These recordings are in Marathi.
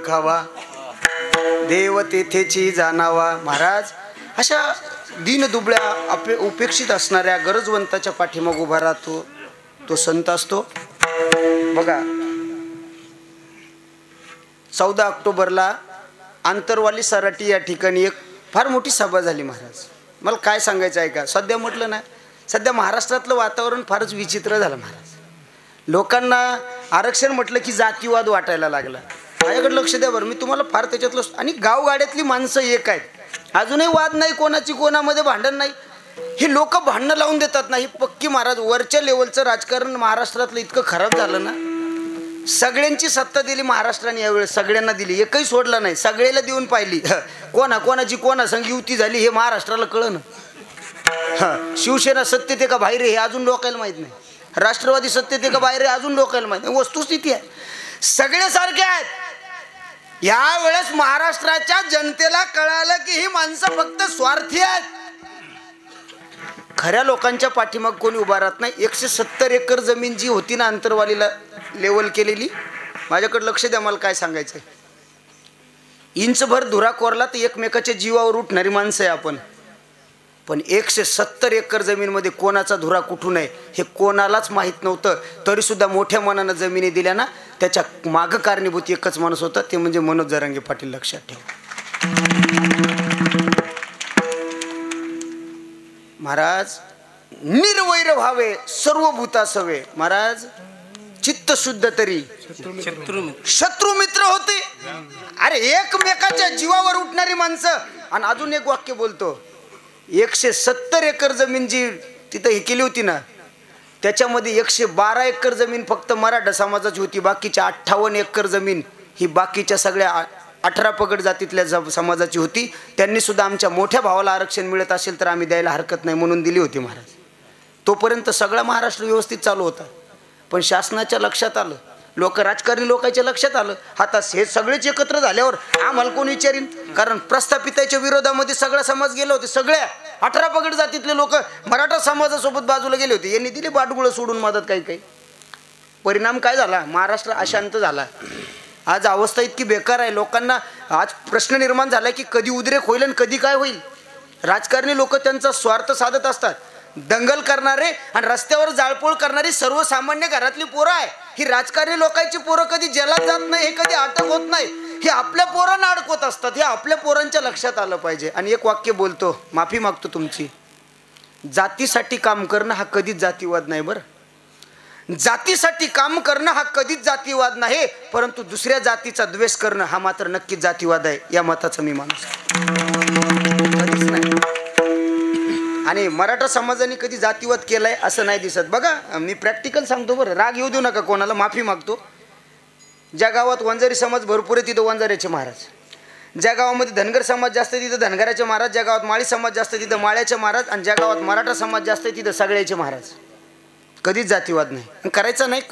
ओळखावा, देव तेथेची जाणावा. महाराज अशा दीनदुबळ्या उपेक्षित असणाऱ्या गरजवंताच्या पाठीमाग उभा राहतो तो संत असतो. बघा 14 ऑक्टोबरला आंतरवाली सराटी या ठिकाणी एक फार मोठी सभा झाली. महाराज मला काय सांगायचं आहे का, सध्या म्हटलं ना, सध्या महाराष्ट्रातलं वातावरण फारच विचित्र झालं. महाराज लोकांना आरक्षण म्हटलं की जातीवाद वाटायला लागला. माझ्याकडे लक्ष द्या बरं, मी तुम्हाला फार त्याच्यातलं, आणि गावगाड्यातली माणसं एक आहेत, अजूनही वाद नाही कोणाची, कोणामध्ये भांडण नाही. हे लोक भांडणं लावून देतात ना, ही पक्की महाराज वरच्या लेवलचं राजकारण महाराष्ट्रातलं इतकं खराब झालं ना. सगळ्यांची सत्ता दिली महाराष्ट्राने यावेळेस, सगळ्यांना दिली, एकही सोडला नाही, सगळ्याला देऊन पाहिली. कोणाची संग युती झाली हे महाराष्ट्राला कळलं. शिवसेना सत्तेत का बाहेर हे अजून लोकांना माहीत नाही, राष्ट्रवादी सत्तेत का बाहेर अजून लोकांना माहीत नाही. वस्तुस्थिती आहे, सगळे सारखे आहेत. यावेळेस महाराष्ट्राच्या जनतेला कळालं की ही माणसं फक्त स्वार्थी आहेत, खऱ्या लोकांच्या पाठीमाग कोणी उभा राहत नाही. 170 एकर जमीन जी होती ना आंतरवालीला लेवल केलेली, माझ्याकडे लक्ष द्या, मला काय सांगायचंय. इंचभर धुरा कोरला तर एकमेकाच्या जीवावर उठणारी माणसं आहे आपण, पण 170 एकर जमीनमध्ये कोणाचा धुरा कुठून आहे हे कोणालाच माहीत नव्हतं. तरीसुद्धा मोठ्या मनानं जमिनी दिल्या ना, त्याच्या मागं कारणीभूत एकच माणूस होता, ते म्हणजे मनोज जरांगे पाटील. लक्षात ठेवा महाराज. निर्वैर भावे सर्व भूतासवे. महाराज चित्त शुद्ध तरी शत्रू मित्र होते. अरे एकमेकाच्या जीवावर उठणारी माणसं. आणि अजून एक वाक्य बोलतो, 170 एकर जमीन जी तिथं ही केली होती ना, त्याच्यामध्ये 112 एकर जमीन फक्त मराठा समाजाची होती, बाकीच्या 58 एकर जमीन ही बाकीच्या सगळ्या 18 पगड जातीतल्या समाजाची होती. त्यांनी सुद्धा आमच्या मोठ्या भावाला आरक्षण मिळत असेल तर आम्ही द्यायला हरकत नाही म्हणून दिली होती. महाराज तोपर्यंत सगळा महाराष्ट्र व्यवस्थित चालू होता, पण शासनाच्या लक्षात आलं, राजकारणी लोकांच्या लक्षात आलं, आता हे सगळेच एकत्र झाल्यावर आम्हाला कोण विचारीन. कारण प्रस्थापिताच्या विरोधामध्ये सगळा समाज गेले होते, सगळ्या 18 पगड जातीतले लोक मराठा समाजासोबत बाजूला गेले होते. यांनी दिली बाटगुळं सोडून मदत. काही परिणाम काय झाला, महाराष्ट्र अशांत झाला. आज अवस्था इतकी बेकार आहे, लोकांना आज प्रश्न निर्माण झाला की कधी उद्रेक होईल आणि कधी काय होईल. राजकारणी लोक त्यांचा स्वार्थ साधत असतात. दंगल करणारे आणि रस्त्यावर जाळपोळ करणारी सर्वसामान्य घरातली पोरं आहे. ही राजकारणी लोकांची पोरं कधी जेलात जात नाही, हे कधी अटक होत नाही, हे आपल्या पोरांना अडकवत असतात. हे आपल्या पोरांच्या लक्षात आलं पाहिजे. आणि एक वाक्य बोलतो, माफी मागतो तुमची, जातीसाठी काम करणं हा कधीच जातीवाद नाही. बरं, जातीसाठी काम करणं हा कधीच जातीवाद नाही, परंतु दुसऱ्या जातीचा द्वेष करणं हा मात्र नक्कीच जातीवाद आहे. या मताचा मी माणूस कधीच नाही. आणि मराठा समाजाने कधी जातीवाद केलाय असं नाही दिसत. बघा मी प्रॅक्टिकल सांगतो बरं, राग येऊ देऊ नका कोणाला, माफी मागतो. ज्या गावात वंजारी समाज भरपूर आहे तिथं वंजाऱ्याचे महाराज, ज्या गावामध्ये धनगर समाज जास्त आहे तिथं धनगराचे महाराज, ज्या गावात माळी समाज जास्त आहे तिथं माळ्याचे महाराज, आणि ज्या गावात मराठा समाज जास्त आहे तिथं सगळ्याचे महाराज. कधीच जातीवाद नाही करायचा नाही.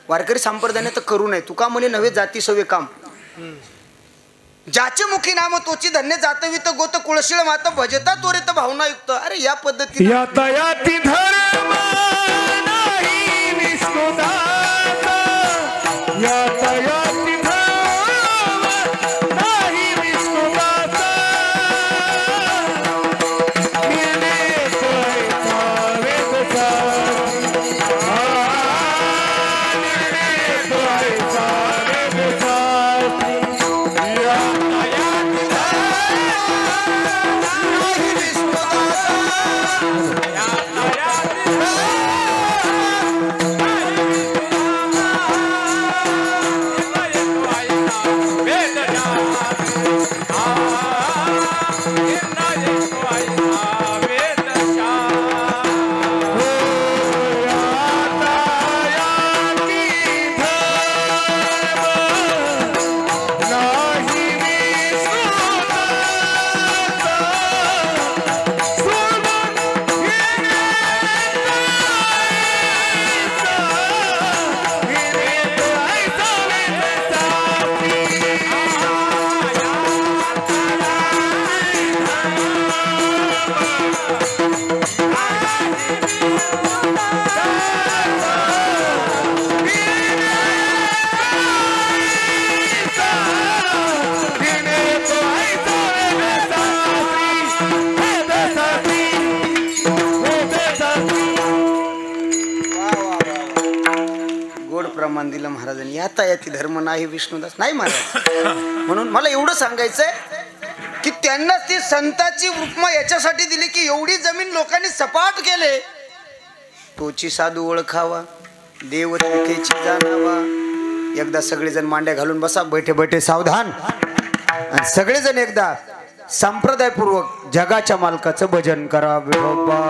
वारकरी संप्रदायाने तर करू नये. तुका म्हणे नव्हे जाती सवे काम, ज्याचे मुखी नाम तोची धन्य जातवित गोत कुळशीळ मात भजता त्वरित भावनायुक्त. अरे या पद्धतीने यातायाती धर्म नाही विष्णुदास, यातायाती धर्म नाही विष्णुदास, मिळणे तोयचा वेदचा, मिळणे तोयचा वेदचा. या दिलं महाराजांनी. याता याती धर्म नाही विष्णुदास नाही महाराज. म्हणून मला एवढं सांगायचंय की त्यांना ती संताची उपमा याच्यासाठी दिली की एवढी जमीन लोकांनी सपाट केले, तोची साधू ओळखावा, देव तिथेची जाणावा. एकदा सगळेजण मांड्या घालून बसा, बैठे बैठे सावधान, आणि सगळेजण एकदा संप्रदायपूर्वक जगाच्या मालकाचं भजन करा. विठोबा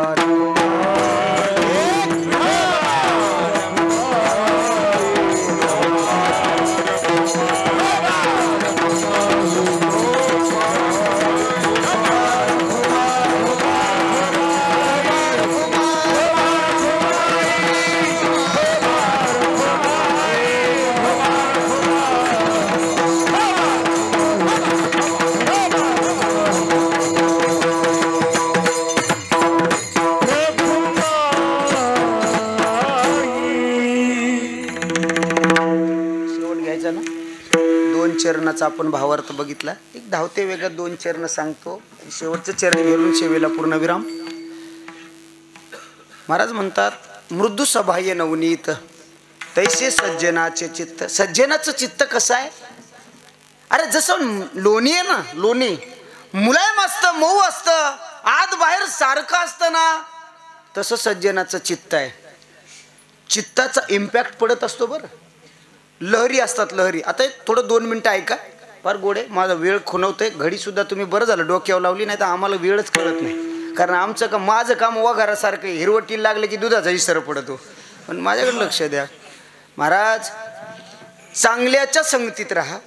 चरणाचा आपण भावार्थ बघितला. एक धावते वेगात 2 चरण सांगतो, शेवटचं चरण घेऊन शेवेला पूर्ण विराम. महाराज म्हणतात, मृदू सबाह्य नवनीत तैसे सज्जनाचे चित्त. सज्जनाचं चित्त कसं आहे? अरे जसं लोणी आहे ना, लोणी मुलायम असतं, मऊ असतं, आत बाहेर सारखं असतं ना, तसं सज्जनाचं चित्त आहे. चित्ताचा इम्पॅक्ट पडत असतो बरं. लहरी असतात, लहरी. आता थोडं 2 मिनिटं ऐका, फार गोडे. माझा वेळ खुणवतोय, घडी सुद्धा तुम्ही बरं झालं डोक्यावर लावली, नाही तर आम्हाला वेळच कळत नाही. कारण आमचं काम, माझं काम वघारासारखं, हिरवटीला लागलं की दुधाचा इसर पडतो. पण माझ्याकडे लक्ष द्या महाराज. चांगल्याच्या संगतीत राहा,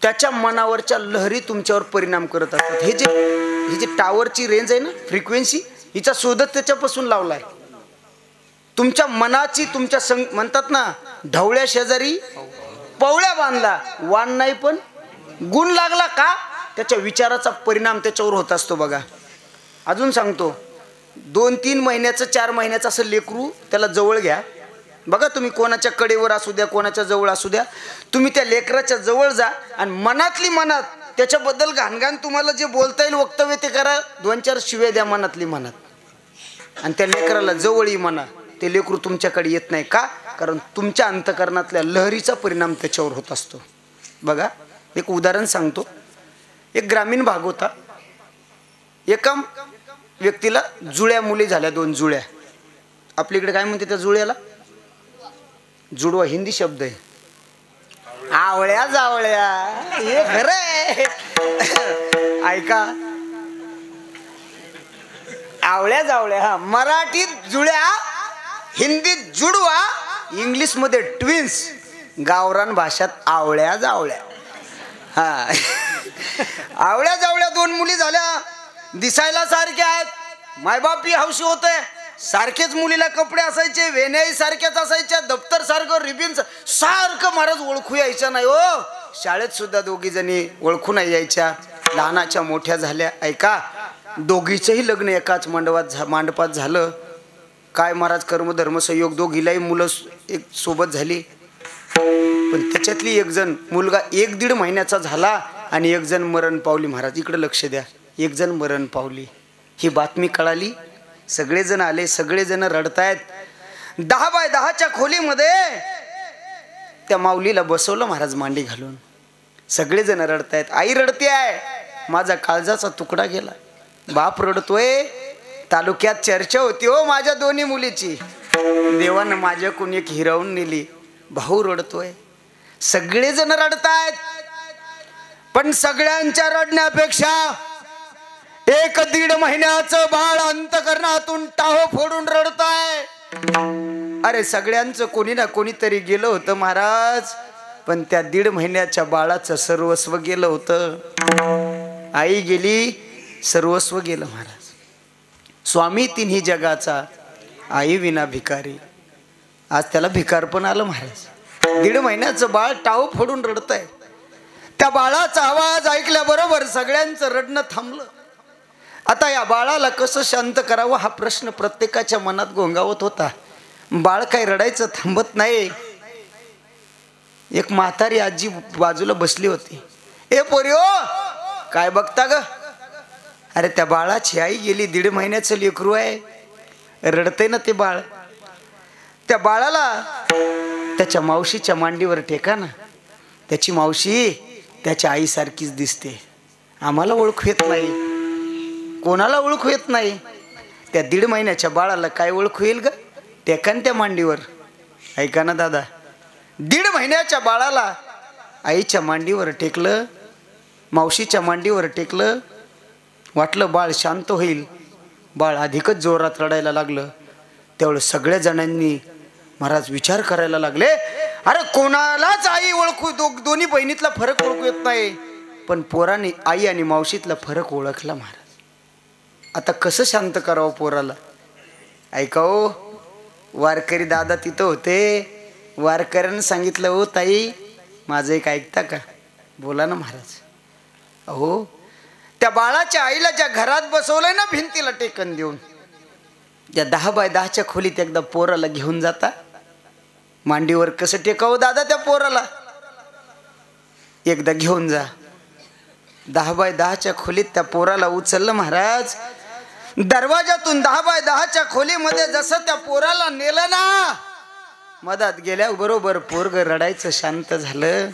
त्याच्या मनावरच्या लहरी तुमच्यावर परिणाम करत असतात. हे जे टावरची रेंज आहे ना, फ्रिक्वेन्सी, हिचा शोधच त्याच्यापासून लावलाय. तुमच्या मनाची, तुमच्या म्हणतात ना, ढवळ्या शेजारी पवळ्या बांधला, वाण नाही पण गुण लागला का, त्याच्या विचाराचा परिणाम त्याच्यावर होत असतो. बघा अजून सांगतो, 2-3 महिन्याचं, 4 महिन्याचं असं लेकरू, त्याला जवळ घ्या. बघा तुम्ही, कोणाच्या कडेवर असू द्या, कोणाच्या जवळ असू द्या, तुम्ही त्या लेकराच्या जवळ जा आणि मनातली मनात त्याच्याबद्दल घाणघाण तुम्हाला जे बोलता येईल वक्तव्य ते करा. 2-4 शिव्या द्या मनातली मनात, आणि त्या लेकराला जवळही म्हणा. ते लेकरू तुमच्याकडे येत नाही का? कारण तुमच्या अंतकरणातल्या लहरीचा परिणाम त्याच्यावर होत असतो. बघा एक उदाहरण सांगतो. एक ग्रामीण भाग होता. एका व्यक्तीला जुळ्या मुली झाल्या, 2 जुळ्या. आपल्याकडे काय म्हणते त्या जुळ्याला? जुडवा हिंदी शब्द आहे. आवळ्या जावळ्या, हे खरं आहे. ऐका, आवळ्या जावळ्या. हा, मराठीत जुळ्या, हिंदीत जुडवा, इंग्लिश मध्ये ट्विन्स, गावरान भाषात आवळ्या जावळ्या. हा, आवळ्या जावळ्या 2 मुली झाल्या, दिसायला सारख्या आहेत, मायबापी हौशी होते, सारखेच मुलीला कपडे असायचे, वेण्याही सारख्याच असायच्या, दप्तर सारखं, रिबिन सारखं. महाराज ओळखू यायच्या नाही हो. शाळेत सुद्धा 2 जणी ओळखू नाही यायच्या. लहानाच्या मोठ्या झाल्या. ऐका, दोघीचंही लग्न एकाच मंडपात झालं. काय महाराज, कर्मधर्म संयोग, दोघीलाही मुलं एक सोबत झाली. पण त्याच्यातली एक जण, मुलगा 1-1.5 महिन्याचा झाला आणि एक जण मरण पावली. महाराज इकडे लक्ष द्या, एक जण मरण पावली. ही बातमी कळाली, सगळेजण आले, सगळेजण रडतायत. 10 बाय 10च्या खोलीमध्ये त्या माऊलीला बसवलं महाराज मांडी घालून. सगळेजण रडतायत. आई रडते आहे, माझा काळजाचा तुकडा गेला. बाप रडतोय. तालुक्यात चर्चा होती हो माझ्या 2 मुलीची. देवानं माझ्याकडून एक हिरावून नेली. भाऊ रडतोय, सगळेजण रडतायत. पण सगळ्यांच्या रडण्यापेक्षा 1-1.5 महिन्याचं बाळ अंतकरणातून टाहो फोडून रडताय. अरे सगळ्यांचं कोणी ना कोणीतरी गेलं होतं महाराज, पण त्या 1.5 महिन्याच्या बाळाचं सर्वस्व गेलं होतं. आई गेली, सर्वस्व गेलं महाराज. स्वामी तिन्ही जगाचा, आई विना भिकारी. आज त्याला भिकार पण आलं महाराज. 1.5 महिन्याचं बाळ टाव फोडून रडतंय. त्या बाळाचा आवाज ऐकल्याबरोबर सगळ्यांचं रडणं थांबलं. आता या बाळाला कसं शांत करावं हा प्रश्न प्रत्येकाच्या मनात घोंगावत होता. बाळ काय रडायचं थांबत नाही. एक म्हातारी आजी बाजूला बसली होती. ए पोरी ओ, काय बघता ग? अरे त्या बाळाची आई गेली, 1.5 महिन्याचं लेकरू आहे, रडते ना ते बाळ. त्या बाळाला त्याच्या मावशीच्या मांडीवर टेका ना. त्याची मावशी त्याच्या आईसारखीच दिसते. आम्हाला ओळखू येत नाही, कोणाला ओळखू येत नाही. त्या 1.5 महिन्याच्या बाळाला काय ओळखू येईल ग? टेका ना त्या मांडीवर. ऐका ना दादा, 1.5 महिन्याच्या बाळाला आईच्या मांडीवर टेकलं, मावशीच्या मांडीवर टेकलं. वाटलं बाळ शांत होईल. बाळ अधिकच जोरात रडायला लागलं. त्यावेळेस सगळ्या जणांनी महाराज विचार करायला लागले, अरे कोणालाच आई ओळखू, दोन्ही बहिणीतला फरक ओळखू येत नाही, पण पोराने आई आणि मावशीतला फरक ओळखला महाराज. आता कसं शांत करावं पोराला? ऐका ओ, वारकरी दादा तिथं होते. वारकऱ्यानं सांगितलं, ओ ताई माझं एक ऐकता का? बोला ना महाराज. अहो, त्या बाळाच्या आईला ज्या घरात बसवलंय ना भिंतीला टेकन देऊन, त्या 10 बाय 10च्या खोलीत एकदा पोराला घेऊन जाता. मांडीवर कसं टेकावं दादा त्या पोराला? एकदा घेऊन जा. 10 बाय 10च्या खोलीत त्या पोराला उचललं महाराज. दरवाजातून 10 बाय 10च्या खोलीमध्ये जसं त्या पोराला नेलं ना, मधात गेल्या बरोबर पोरग रडायचं शांत झालं.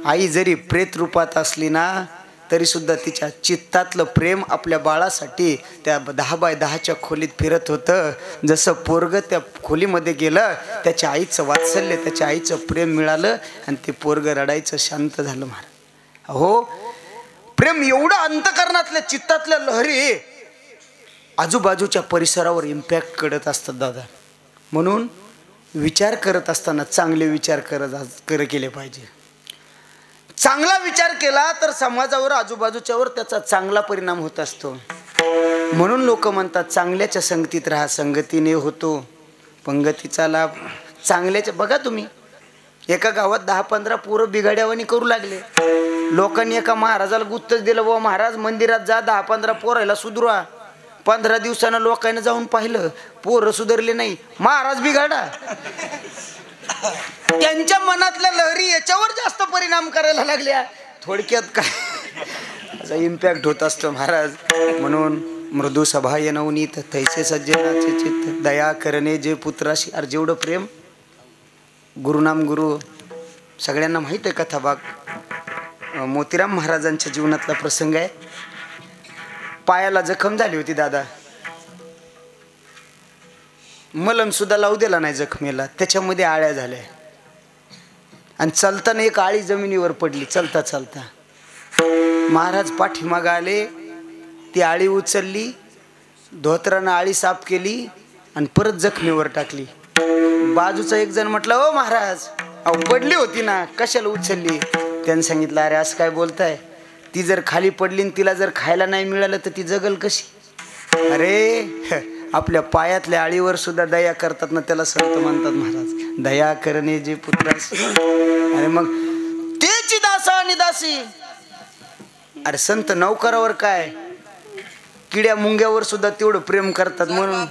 आई जरी प्रेत रूपात असली ना, तरी सुद्धा तिच्या चित्तातलं प्रेम आपल्या बाळासाठी त्या 10 बाय 10च्या खोलीत फिरत होतं. जसं पोरग त्या खोलीमध्ये गेलं, त्याच्या आईचं वात्सल्य, त्याच्या आईचं प्रेम मिळालं आणि ते पोरग रडायचं शांत झालं महाराज. अहो, प्रेम एवढं अंतकरणातल्या चित्तातल्या लहरी आजूबाजूच्या परिसरावर इम्पॅक्ट करत असतात दादा. म्हणून विचार करत असताना चांगले विचार केले पाहिजे. चांगला विचार केला तर समाजावर, आजूबाजूच्यावर त्याचा चांगला परिणाम होत असतो. म्हणून लोक म्हणतात चांगल्याच्या संगतीत राहा, संगतीने होतो पंगतीचा लाभ. चांगल्याच्या बघा तुम्ही, एका गावात 10-15 पोरं बिघाड्यावानी करू लागले. लोकांनी एका महाराजाला गुत्तच दिलं, बाबा महाराज मंदिरात जा, 10-15 पोरायला सुधरवा. 15 दिवसानं लोकांनी जाऊन पाहिलं, पोरं सुधारले नाही, महाराज बिघाडा. त्यांच्या मनातल्या लहरी याच्यावर जास्त परिणाम करायला लागल्या. थोडक्यात काय इम्पॅक्ट होत असतो महाराज. म्हणून मृदू सभा येनवनीत तैसे सज्जनाचे चित्त, दया करणे जे पुत्राशी. अरे जेवढं प्रेम, गुरुनाम गुरु सगळ्यांना माहित आहे कथा भाग. मोतीराम महाराजांच्या जीवनातला प्रसंग आहे. पायाला जखम झाली होती दादा, मलम सुद्धा लावू दिला नाही जखमेला, त्याच्यामध्ये आळ्या झाल्या. आणि चालताना एक आळी जमिनीवर पडली. चालता चालता महाराज पाठीमागं आले, ती आळी उचलली, धोतरानं आळी साफ केली आणि परत जखमीवर टाकली. बाजूचा एक जण म्हटलं, ओ महाराज अहो पडली होती ना, कशाला उचलली? त्यानं सांगितलं, अरे असं काय बोलताय, ती जर खाली पडली आणि तिला जर खायला नाही मिळालं तर ती जगल कशी? अरे आपल्या पायातल्या आळीवर सुद्धा दया करतात ना, त्याला संत म्हणतात महाराज. दया करणे जे पुत्रास. अरे मग तेची दासा आणि दासी. अरे संत नौकरावर काय, किड्या मुंग्यावर सुद्धा तेवढं प्रेम करतात. म्हणून